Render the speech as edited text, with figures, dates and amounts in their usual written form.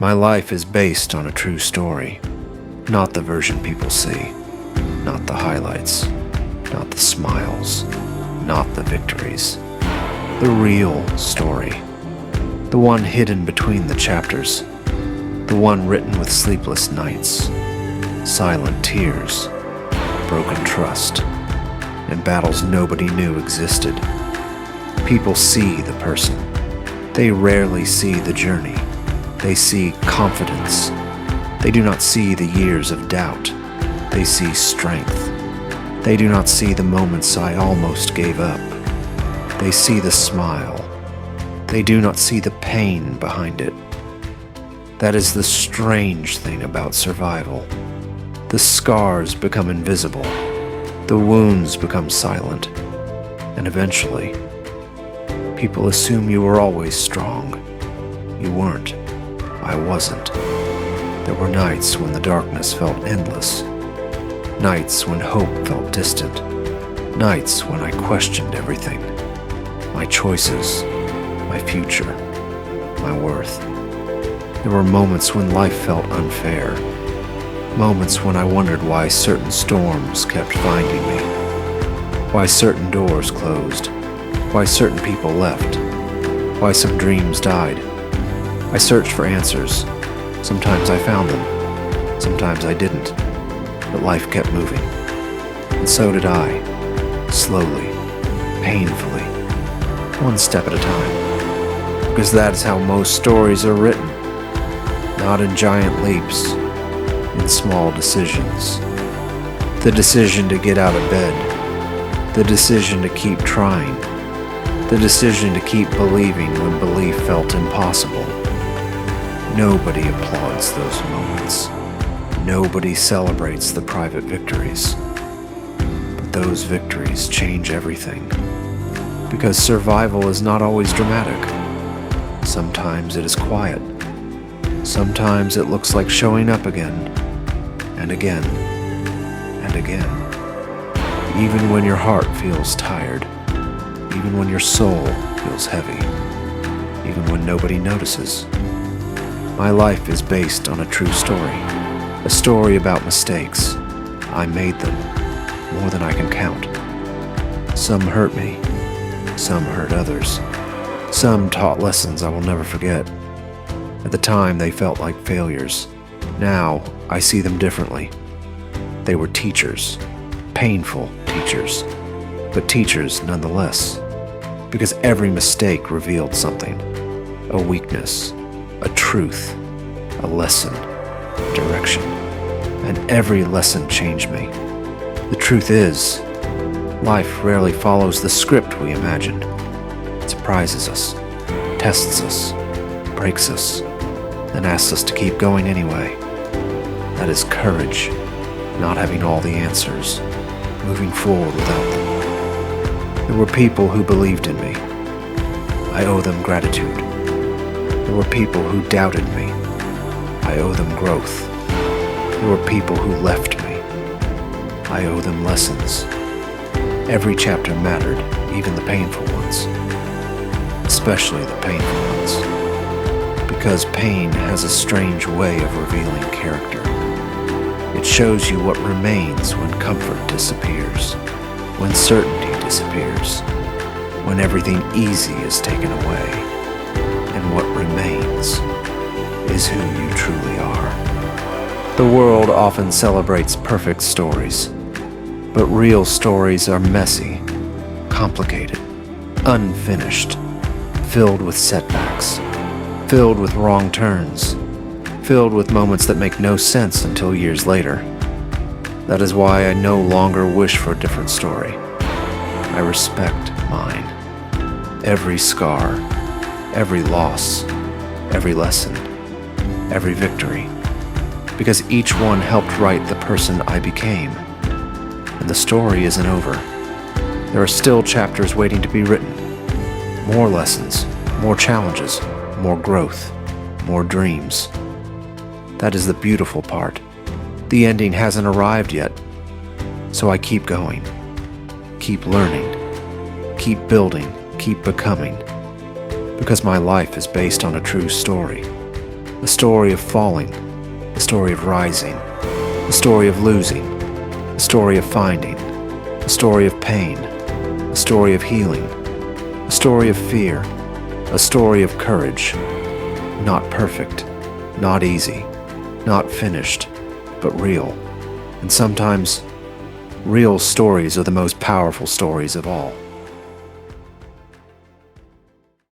My life is based on a true story, not the version people see, not the highlights, not the smiles, not the victories. The real story, the one hidden between the chapters, the one written with sleepless nights, silent tears, broken trust, and battles nobody knew existed. People see the person. They rarely see the journey. They see confidence. They do not see the years of doubt. They see strength. They do not see the moments I almost gave up. They see the smile. They do not see the pain behind it. That is the strange thing about survival. The scars become invisible. The wounds become silent. And eventually, people assume you were always strong. You weren't. I wasn't. There were nights when the darkness felt endless. Nights when hope felt distant. Nights when I questioned everything. My choices, my future, my worth. There were moments when life felt unfair. Moments when I wondered why certain storms kept finding me. Why certain doors closed. Why certain people left. Why some dreams died. I searched for answers. Sometimes I found them. Sometimes I didn't. But life kept moving. And so did I. Slowly. Painfully. One step at a time. Because that's how most stories are written. Not in giant leaps. In small decisions. The decision to get out of bed. The decision to keep trying. The decision to keep believing when belief felt impossible. Nobody applauds those moments. Nobody celebrates the private victories. But those victories change everything. Because survival is not always dramatic. Sometimes it is quiet. Sometimes it looks like showing up again, and again, and again. Even when your heart feels tired. Even when your soul feels heavy. Even when nobody notices. My life is based on a true story. A story about mistakes. I made them, more than I can count. Some hurt me. Some hurt others. Some taught lessons I will never forget. At the time, they felt like failures. Now, I see them differently. They were teachers. Painful teachers. But teachers nonetheless. Because every mistake revealed something. A weakness. A truth, a lesson, direction, and every lesson changed me. The truth is, life rarely follows the script we imagined. It surprises us, tests us, breaks us, then asks us to keep going anyway. That is courage, not having all the answers, moving forward without them. There were people who believed in me. I owe them gratitude. There were people who doubted me. I owe them growth. There were people who left me. I owe them lessons. Every chapter mattered, even the painful ones. Especially the painful ones. Because pain has a strange way of revealing character. It shows you what remains when comfort disappears, when certainty disappears, when everything easy is taken away. And what remains is who you truly are. The world often celebrates perfect stories, but real stories are messy, complicated, unfinished, filled with setbacks, filled with wrong turns, filled with moments that make no sense until years later. That is why I no longer wish for a different story. I respect mine. Every scar, every loss, every lesson, every victory, because each one helped write the person I became. And the story isn't over. There are still chapters waiting to be written. More lessons, more challenges, more growth, more dreams. That is the beautiful part. The ending hasn't arrived yet. So I keep going, keep learning, keep building, keep becoming. Because my life is based on a true story, A story of falling, a story of rising, a story of losing, a story of finding, a story of pain, a story of healing, a story of fear, a story of courage. Not perfect, not easy, not finished, but real. And sometimes, real stories are the most powerful stories of all.